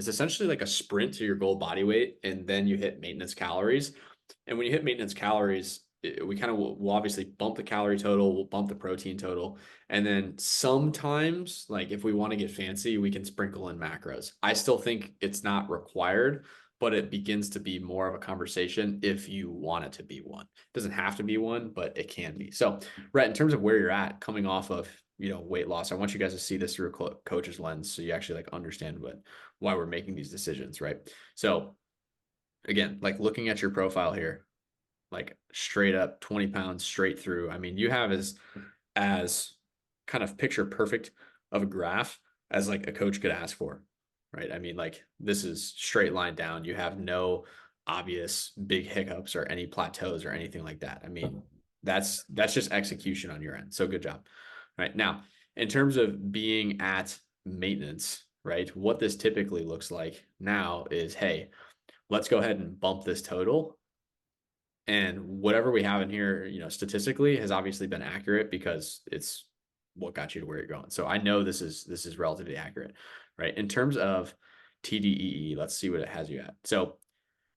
It's essentially like a sprint to your goal body weight, and then you hit maintenance calories. And when you hit maintenance calories, we kind of will obviously bump the calorie total, we'll bump the protein total. And then sometimes, like if we want to get fancy, we can sprinkle in macros. I still think it's not required, but it begins to be more of a conversation if you want it to be one. It doesn't have to be one, but it can be. So, Rhett, in terms of where you're at coming off of, weight loss, I want you guys to see this through a coach's lens so you actually like understand why we're making these decisions, right? So, again, like looking at your profile here, like straight up 20 pounds straight through. I mean, you have as kind of picture perfect of a graph as like a coach could ask for, right? I mean, like this is straight line down. You have no obvious big hiccups or any plateaus or anything like that. I mean, that's just execution on your end. So good job. Right now, in terms of being at maintenance, right? What this typically looks like now is, hey, let's go ahead and bump this total. And whatever we have in here, statistically has obviously been accurate because it's what got you to where you're going. So I know this is relatively accurate, right? In terms of TDEE, let's see what it has you at. So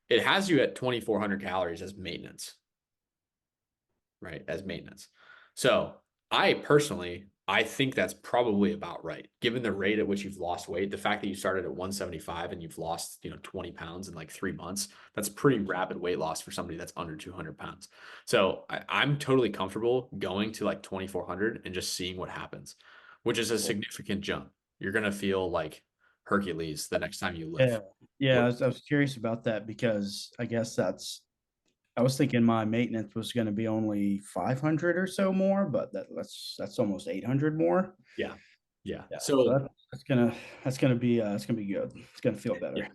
it has you at 2,400 calories as maintenance, right? As maintenance. So I think that's probably about right. Given the rate at which you've lost weight, the fact that you started at 175 and you've lost, 20 pounds in like 3 months, that's pretty rapid weight loss for somebody that's under 200 pounds. So I'm totally comfortable going to like 2,400 and just seeing what happens, which is a significant jump. You're going to feel like Hercules the next time you Yeah. lift. Yeah. I was curious about that because I guess I was thinking my maintenance was going to be only 500 or so more, but that's almost 800 more. Yeah. Yeah. Yeah. So So that's gonna be good. It's gonna feel yeah. better.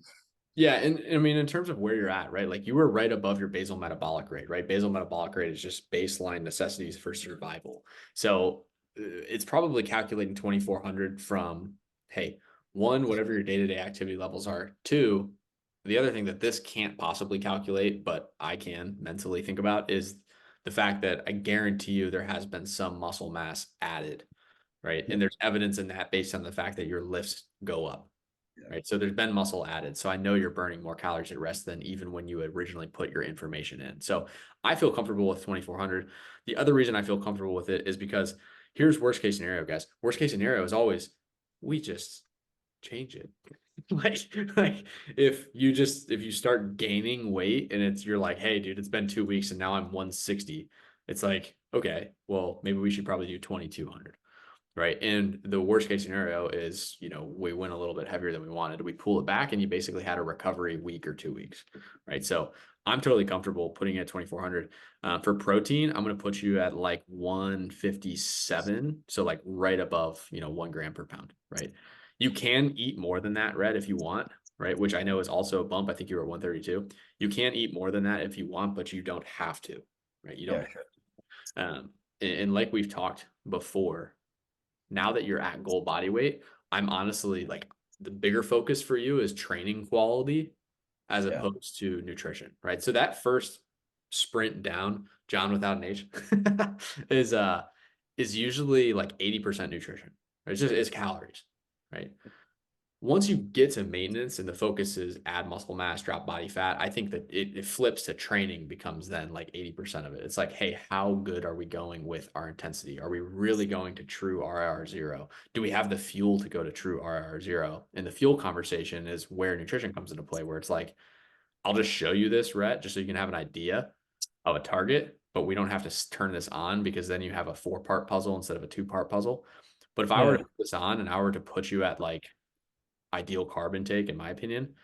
Yeah, and I mean, in terms of where you're at, right? Like you were right above your basal metabolic rate, right? Basal metabolic rate is just baseline necessities for survival. So it's probably calculating 2,400 from, hey, one, whatever your day-to-day activity levels are. Two, the other thing that this can't possibly calculate, but I can mentally think about is the fact that I guarantee you there has been some muscle mass added, right? Yeah. And there's evidence in that based on the fact that your lifts go up, Yeah. right? So there's been muscle added. So I know you're burning more calories at rest than even when you originally put your information in. So I feel comfortable with 2,400. The other reason I feel comfortable with it is because here's worst case scenario, guys. Worst case scenario is always we just change it. like, like if you start gaining weight and you're like, hey, dude, it's been 2 weeks and now I'm 160. It's like, okay, well, maybe we should probably do 2,200. Right. And the worst case scenario is, we went a little bit heavier than we wanted. We pull it back and you basically had a recovery week or 2 weeks. Right. So I'm totally comfortable putting it at 2,400. For protein, I'm going to put you at like 157. So like right above, 1 gram per pound. Right. You can eat more than that, Red, if you want. Right. Which I know is also a bump. I think you were at 132. You can eat more than that if you want, but you don't have to. Right. You don't. Yeah. Sure. And like we've talked before, now that you're at goal body weight, I'm honestly like the bigger focus for you is training quality as Yeah. opposed to nutrition, right? So that first sprint down, John without an H, is is usually like 80% nutrition. Right? It's calories, right? Once you get to maintenance and the focus is add muscle mass, drop body fat, I think that it flips to training becomes then like 80% of it. It's like, hey, how good are we going with our intensity? Are we really going to true RIR zero? Do we have the fuel to go to true RIR zero? And the fuel conversation is where nutrition comes into play, where it's like, I'll just show you this, Rhett, just so you can have an idea of a target, but we don't have to turn this on because then you have a 4-part puzzle instead of a 2-part puzzle. But if I were Yeah. to put this on and I were to put you at like ideal carb intake, in my opinion,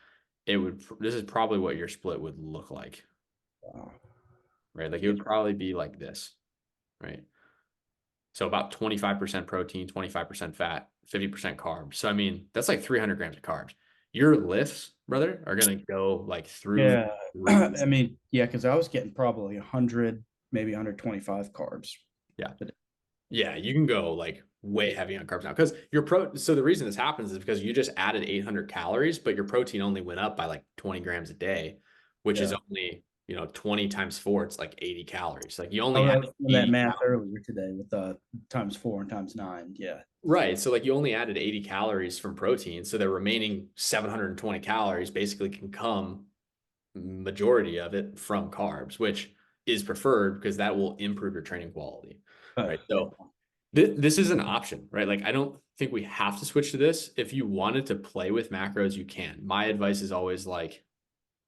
this is probably what your split would look like, Wow. right? Like it would probably be like this, right? So about 25% protein, 25% fat, 50% carbs. So I mean, that's like 300 grams of carbs. Your lifts, brother, are gonna go like through the Yeah. roof. I mean, yeah, because I was getting probably 100, maybe 125 carbs. Yeah. Yeah, you can go like way heavy on carbs now because so the reason this happens is because you just added 800 calories, but your protein only went up by like 20 grams a day, which is Yeah. only, 20 times 4, it's like 80 calories. Like you I only add was doing that 80 math calories. earlier today with times 4 and times 9. Yeah. Right. So like you only added 80 calories from protein. So the remaining 720 calories basically can come majority of it from carbs, which is preferred because that will improve your training quality. Right. Yeah, So this is an option, right? Like I don't think we have to switch to this. If you wanted to play with macros, you can. My advice is always like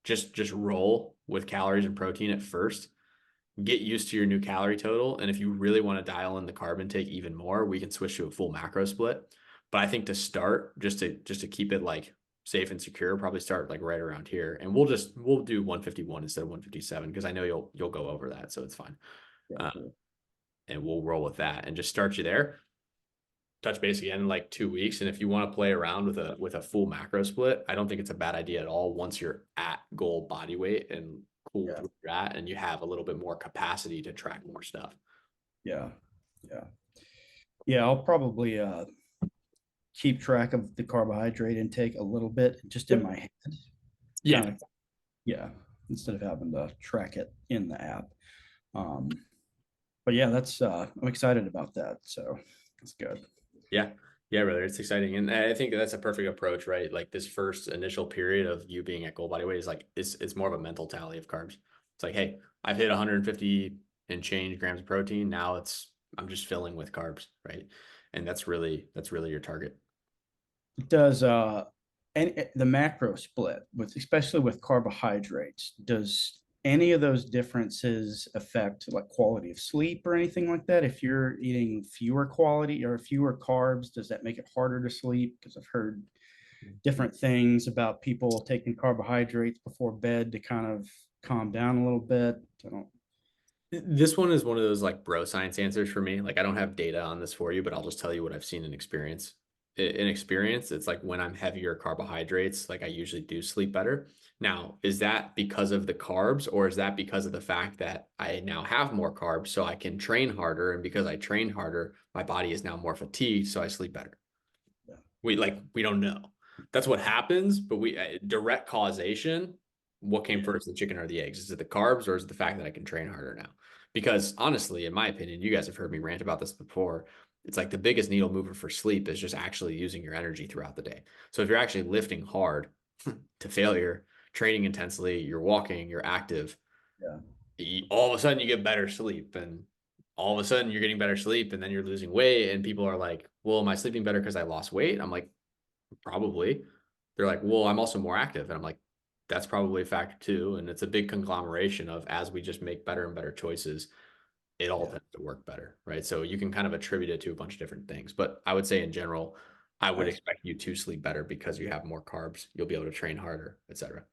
just roll with calories and protein at first, get used to your new calorie total. And if you really want to dial in the carb intake even more, we can switch to a full macro split. But I think to start, just to keep it like safe and secure, probably start like right around here. And we'll do 151 instead of 157 because I know you'll go over that, so it's fine. yeah, Uh, cool. and we'll roll with that and just start you there. Touch base again in like 2 weeks. And if you want to play around with a full macro split, I don't think it's a bad idea at all once you're at goal body weight and cool Yeah, where you're at and you have a little bit more capacity to track more stuff. yeah, yeah, yeah. I'll probably keep track of the carbohydrate intake a little bit just in Yep. my head, kind Yeah. of, yeah, instead of having to track it in the app. Um, but yeah, that's I'm excited about that. So that's good. Yeah. Yeah, brother. It's exciting. And I think that's a perfect approach, right? Like this first initial period of you being at goal body weight is like it's more of a mental tally of carbs. It's like, hey, I've hit 150 and change grams of protein. Now I'm just filling with carbs, right? And that's really your target. Does and the macro split with especially with carbohydrates, does any of those differences affect like quality of sleep or anything like that? If you're eating fewer quality or fewer carbs, does that make it harder to sleep? Because I've heard different things about people taking carbohydrates before bed to kind of calm down a little bit. I don't. This one is one of those like bro science answers for me. Like I don't have data on this for you, but I'll just tell you what I've seen in experience. In experience, it's like when I'm heavier carbohydrates, like I usually do sleep better. Now, is that because of the carbs or is that because of the fact that I now have more carbs so I can train harder and because I train harder, my body is now more fatigued so I sleep better? Yeah, We don't know. That's what happens, but we direct causation. What came yeah, first, the chicken or the eggs? Is it the carbs or is it the fact that I can train harder now? Because honestly, in my opinion, you guys have heard me rant about this before. It's like the biggest needle mover for sleep is just actually using your energy throughout the day. So if you're actually lifting hard to failure, training intensely, you're walking, you're active, yeah, all of a sudden you get better sleep and all of a sudden you're getting better sleep and then you're losing weight and people are like, well, am I sleeping better because I lost weight? I'm like, probably. They're like, well, I'm also more active. And I'm like, that's probably a factor too. And it's a big conglomeration of as we just make better and better choices, it all yeah. tends to work better. Right. So you can kind of attribute it to a bunch of different things. But I would say in general, I would I expect you to sleep better because you have more carbs. You'll be able to train harder, etc.